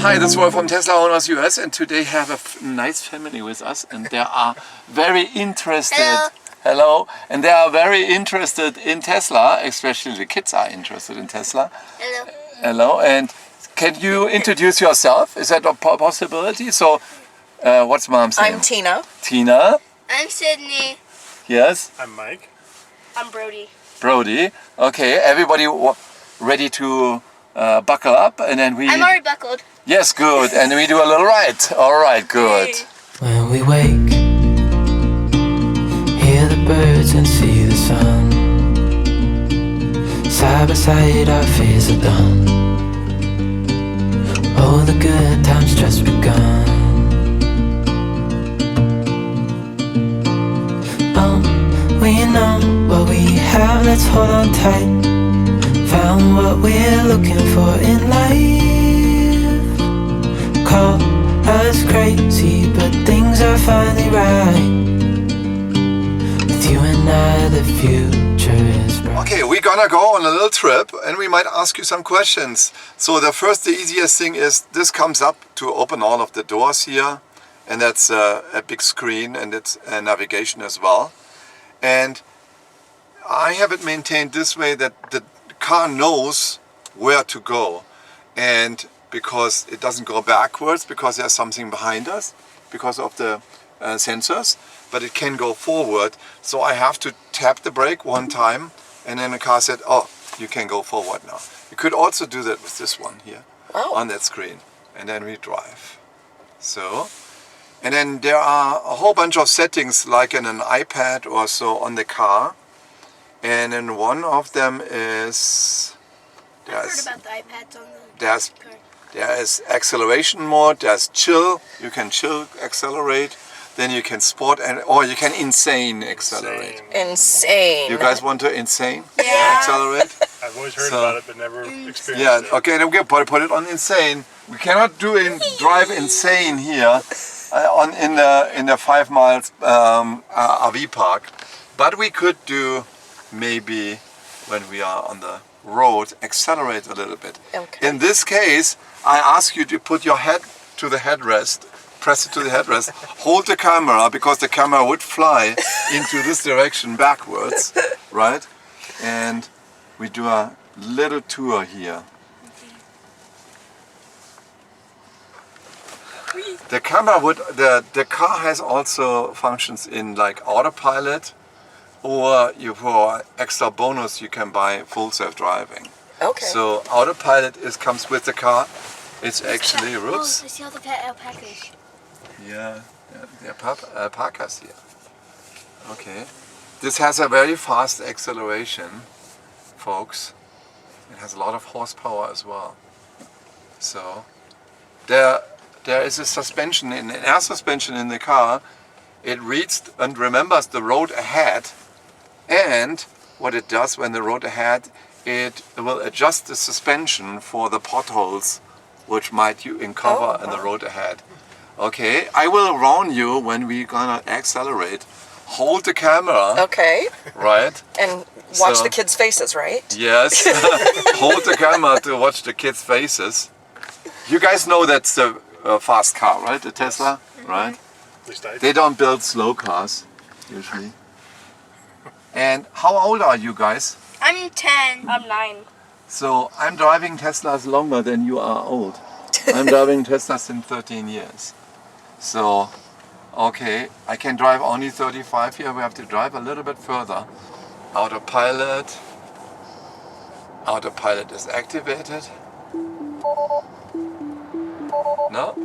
Hi, this is Wolf from Tesla Owners US, and today have a nice family with us, and they are very interested. Hello. And they are very interested in Tesla, especially the kids are interested in Tesla. Hello. Hello. And can you introduce yourself? Is that a possibility? So, what's Mom's name? I'm Tina. Tina. I'm Sydney. Yes. I'm Mike. I'm Brody. Brody. Okay. Everybody ready to buckle up, and then we. I'm already buckled. Yes, good. And we do a little ride. All right, good. When we wake, hear the birds and see the sun. Side by side our fears are done. Oh, the good times just begun. We know what we have, let's hold on tight. Found what we're looking for in life. Call us crazy, but things are finally right. With you and I, the future is bright. Okay, we're gonna go on a little trip, and we might ask you some questions. So the easiest thing is this comes up to open all of the doors here, and that's a big screen, and it's navigation as well. And I have it maintained this way that the car knows where to go, and because it doesn't go backwards because there's something behind us because of the sensors, but it can go forward. So I have to tap the brake one time, and then the car said, oh, you can go forward now. You could also do that with this one here on that screen, and then we drive. So, and then there are a whole bunch of settings like in an iPad or so on the car. And then one of them is I've heard about the iPads on the car. There is acceleration mode, there's chill, you can chill accelerate, then you can sport or you can insane accelerate. Insane. You guys want to insane Yeah. accelerate? I've always heard about it, but never experienced Yeah, it. okay, then we put it on insane. We cannot drive insane here in the 5 miles RV park, but we could do maybe when we are on the road accelerate a little bit. Okay. In this case, I ask you to put your head to the headrest, press it to the headrest, hold the camera because the camera would fly into this direction backwards, right? And we do a little tour here. The camera the car has also functions in like autopilot, or for extra bonus you can buy full self-driving. Okay. So autopilot comes with the car. It's actually Oh, I oops. see all the pet alpacas. Yeah, the alpacas here. Okay. This has a very fast acceleration, folks. It has a lot of horsepower as well. So there is a suspension, an air suspension in the car. It reads and remembers the road ahead, and what it does when the road ahead, it will adjust the suspension for the potholes which might you uncover in the road ahead. Okay, I will warn you when we're gonna accelerate. Hold the camera. Okay. Right? And watch So- the kids' faces, right? Yes. Hold the camera to watch the kids' faces. You guys know that's the fast car, right? The Tesla, right? At least I They don't build slow cars, usually. And how old are you guys? I'm 10. I'm 9. So I'm driving Teslas longer than you are old. I'm driving Teslas in 13 years. So, okay, I can drive only 35 here. We have to drive a little bit further. Autopilot. Autopilot is activated. No,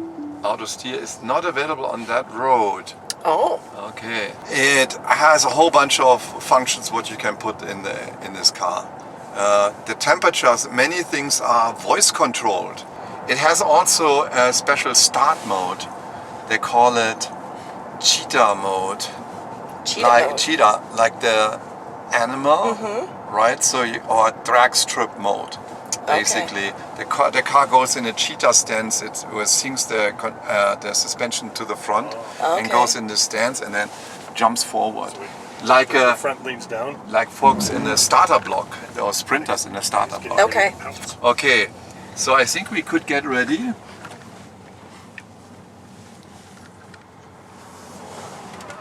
auto steer is not available on that road. Oh. Okay. It has a whole bunch of functions what you can put in this car. The temperatures, many things are voice controlled. It has also a special start mode. They call it cheetah mode. Cheetah, like the animal, right? So or drag strip mode. Basically, the car goes in a cheetah stance. It sinks the suspension to the front and goes in the stance and then jumps forward. Like the front leans down. like folks in the starter block or sprinters in the starter block. Okay. Okay, so I think we could get ready.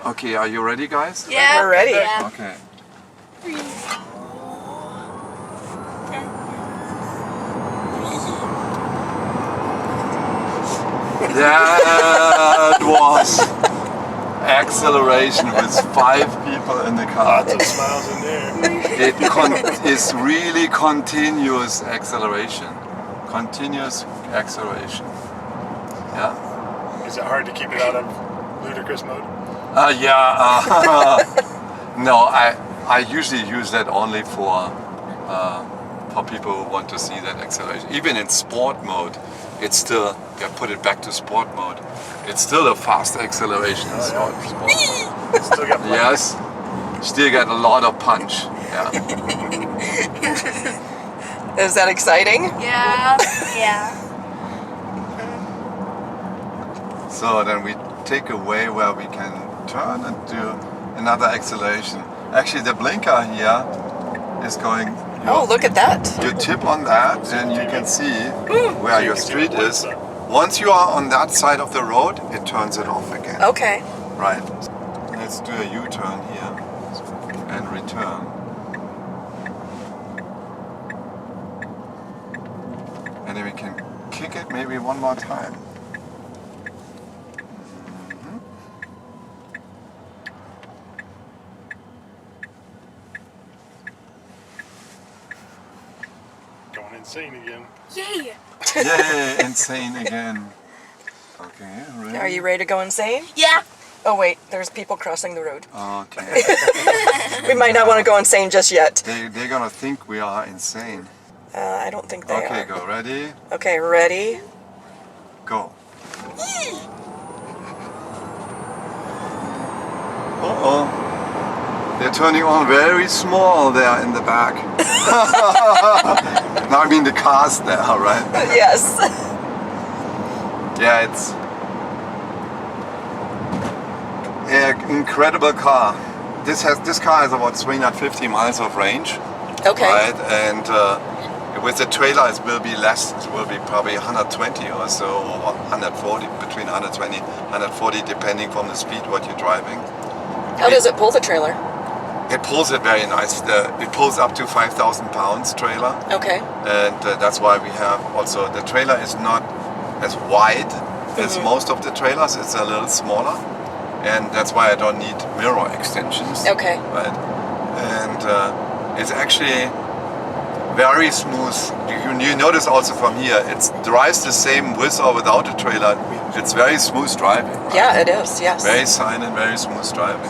Okay, are you ready, guys? Yeah. We're ready. Yeah. Okay. That was acceleration with 5 people in the car. Lots of smiles in there. It is really continuous acceleration. Continuous acceleration. Yeah. Is it hard to keep it out of ludicrous mode? No, I usually use that only for people who want to see that acceleration. Even in sport mode, it's still, put it back to sport mode. It's still a fast acceleration in sport mode. Still got plenty. Yes, still get a lot of punch. Yeah. Is that exciting? Yeah. Yeah. So then we take away where we can turn and do another acceleration. Actually, the blinker here is going. Oh, look at that. You tip on that and you can see where your street is. Once you are on that side of the road, it turns it off again. Okay. Right. Let's do a U-turn here and return. And then we can kick it maybe one more time. Going insane again. Yay. Yay, insane again. Okay, ready? Are you ready to go insane? Yeah. Oh wait, there's people crossing the road. Okay. We might not want to go insane just yet. They're gonna think we are insane. I don't think they Okay, are. go. Ready? Okay, ready? Go. Uh-oh. They're turning on very small there in the back. Now I mean the cars there, right? Yes. Yeah, it's an incredible car. This car has about 350 miles of range, Okay. right? And with the trailer, it will be less. It will be probably 120 or so, or 140, between 120, 140, depending from the speed what you're driving. How does it pull the trailer? It pulls it very nice. It pulls up to 5,000 pounds trailer, Okay. and that's why we have also the trailer is not as wide as most of the trailers. It's a little smaller, and that's why I don't need mirror extensions. Okay. Right, and it's actually very smooth. You notice also from here, it drives the same with or without a trailer. It's very smooth driving. Right? Yeah, it is. Yes. Very silent, very smooth driving.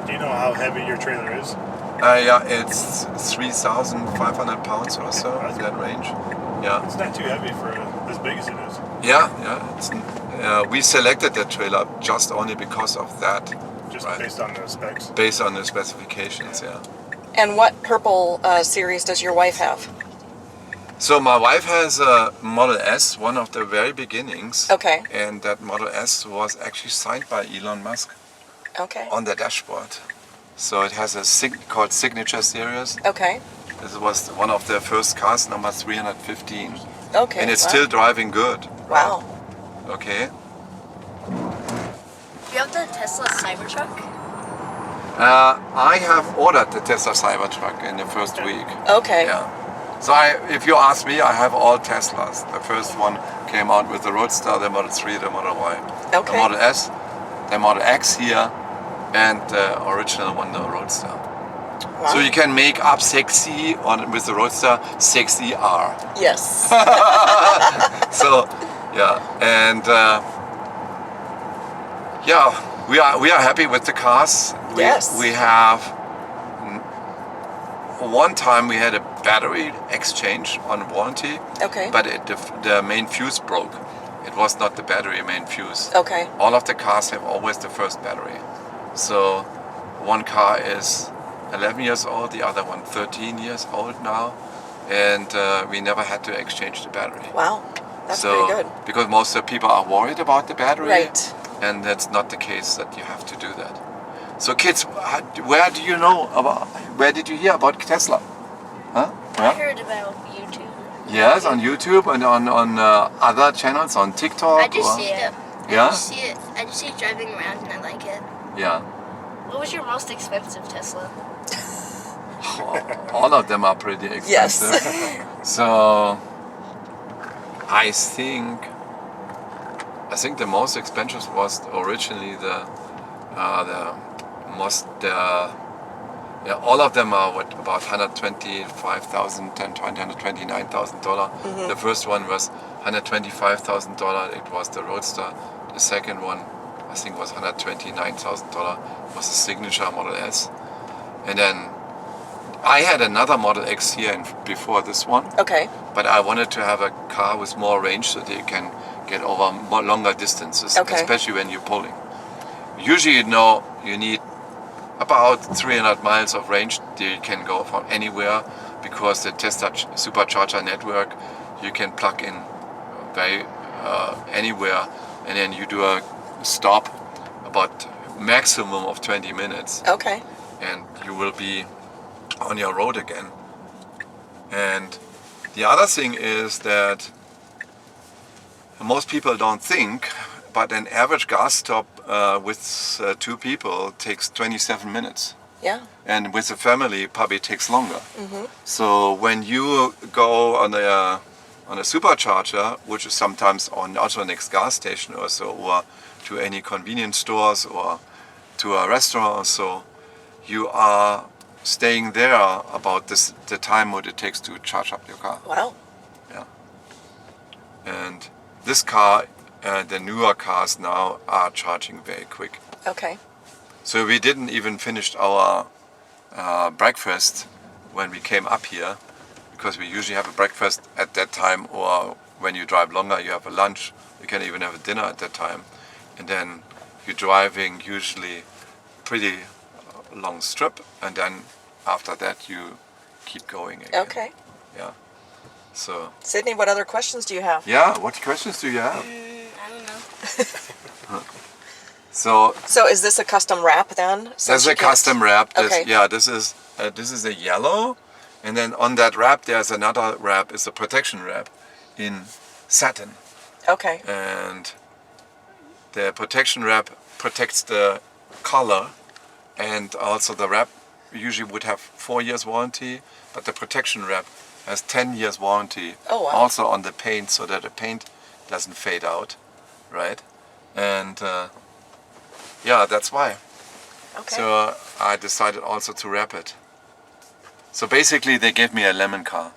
Do you know how heavy your trailer is? Yeah, it's 3,500 pounds or so in that range. Yeah, It's not too heavy for as big as it is. yeah. It's, we selected that trailer just only because of that, Just Right. based on the specs. based on the specifications. Yeah. And what purple series does your wife have? So my wife has a Model S, one of the very beginnings. Okay. And that Model S was actually signed by Elon Musk Okay. on the dashboard. So it has a called Signature Series. Okay. This was one of the first cars, number 315. Okay. And it's wow. still driving good. Wow. Okay. Do you have the Tesla Cybertruck? I have ordered the Tesla Cybertruck in the first week. Okay. Yeah. So if you ask me, I have all Teslas. The first one came out with the Roadster, the Model 3, the Model Y. Okay. The Model S, the Model X here, and the original one, the Roadster. Wow. So you can make up sexy on with the Roadster, sexy R. Yes. So, yeah, and yeah, we are happy with the cars. Yes. We have one time we had a battery exchange on warranty, Okay. but the main fuse broke. It was not the battery main fuse. Okay. All of the cars have always the first battery. So one car is 11 years old, the other one 13 years old now, and we never had to exchange the battery. Wow. That's So, pretty good. because most of the people are worried about the battery, Right. and that's not the case that you have to do that. So kids, where did you hear about Tesla? Huh? I Yeah? heard about YouTube. Yes, on YouTube and on other channels on TikTok. I just or- see it. Yeah? I just see it driving around and I like it. Yeah. What was your most expensive Tesla? All of them are pretty expensive. Yes. So I think the most expensive was originally all of them are about $125,000 and $129,000. The first one was $125,000. It was the Roadster. The second one, I think, was $129,000. Was the Signature Model S. And then I had another Model X here before this one, Okay. but I wanted to have a car with more range so that you can get over more longer distances, Okay. especially when you're pulling. Usually, you need about 300 miles of range that you can go from anywhere, because the Tesla supercharger network, you can plug in anywhere, and then you do a stop about maximum of 20 minutes, Okay. and you will be on your road again. And the other thing is that most people don't think, but an average gas stop with two people takes 27 minutes. Yeah. And with a family, probably takes longer. So when you go on a supercharger, which is sometimes also next gas station or so, or to any convenience stores or to a restaurant or so, you are staying there about the time what it takes to charge up your car. Wow. And this car, the newer cars now are charging very quick. Okay. So we didn't even finish our breakfast when we came up here, because we usually have a breakfast at that time, or when you drive longer you have a lunch. You can even have a dinner at that time, and then you're driving usually pretty long strip, and then after that you keep going again. Okay. Yeah. So Sydney, what other questions do you have? yeah, what questions do you have? I don't know. So So is this a custom wrap then? there's Since a you can't- custom wrap. Okay. Yeah, this is a yellow, and then on that wrap there's another wrap. It's a protection wrap in satin, Okay. and the protection wrap protects the color, and also the wrap usually would have 4 years warranty, but the protection wrap has 10 years warranty. Oh, wow. Also on the paint, so that the paint doesn't fade out, right? And yeah, that's why. Okay. So I decided also to wrap it. So basically they gave me a lemon car.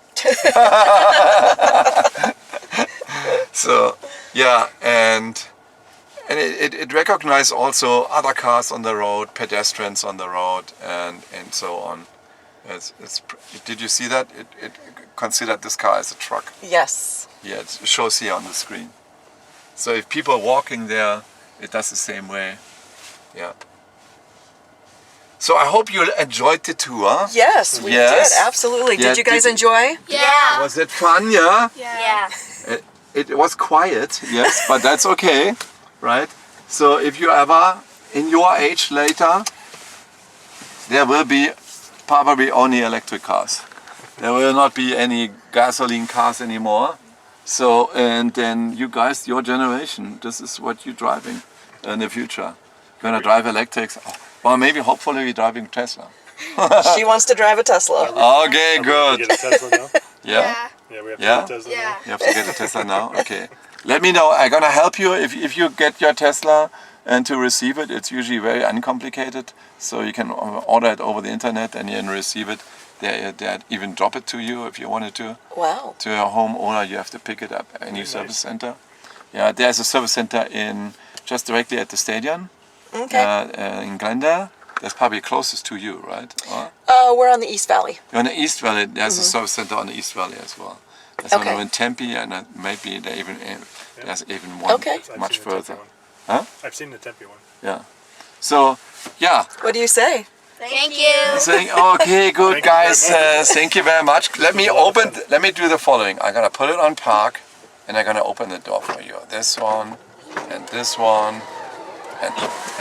So yeah, and it recognized also other cars on the road, pedestrians on the road, and so on. Did you see that? It considered this car as a truck. Yes. Yeah, it shows here on the screen. So if people are walking there, it does the same way. Yeah. So I hope you enjoyed the tour. Yes, we Yes. did. Absolutely. Yeah, Did you guys did- enjoy? Yeah. Was it fun? Yeah. Yeah. It was quiet, yes, but that's okay, right? So if you ever, in your age later, there will be probably only electric cars. There will not be any gasoline cars anymore. So, and then you guys, your generation, this is what you're driving in the future. You're gonna drive electrics, or maybe hopefully you're driving Tesla. She wants to drive a Tesla. Okay, We good. get a Tesla now? Yeah? Yeah, we have to Yeah? get a Tesla Yeah. now. You have to get a Tesla now? Okay. Let me know. I'm gonna help you if you get your Tesla and to receive it. It's usually very uncomplicated. So you can order it over the internet and then receive it. They even drop it to you if you wanted to. Wow. To your home owner, you have to pick it up at any service center. Yeah, there's a service center just directly at the stadium Okay. in Glendale. That's probably closest to you, right? Or? We're on the East Valley. On the East Valley, there's a service center on the East Valley as well. There's Okay. one in Tempe, and maybe there's even one Okay. I've much seen the Tempe further. one. Huh? I've seen the Tempe one. Yeah. So, yeah. What do you say? Thank you. Saying, okay, good Thank you very guys. much. Thank you very much. Let me do the following. I'm gonna put it on park, and I'm gonna open the door for you. This one, and this one, and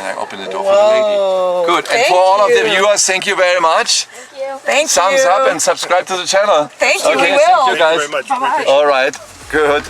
I open the door for the lady. Whoa, Good. And thank for all of the you. viewers, thank you very much. Thank you. Thank thumbs you. up and subscribe to the channel. Thank you, Okay, we will. thank you guys. Thank you very much. Bye-bye. All right, good.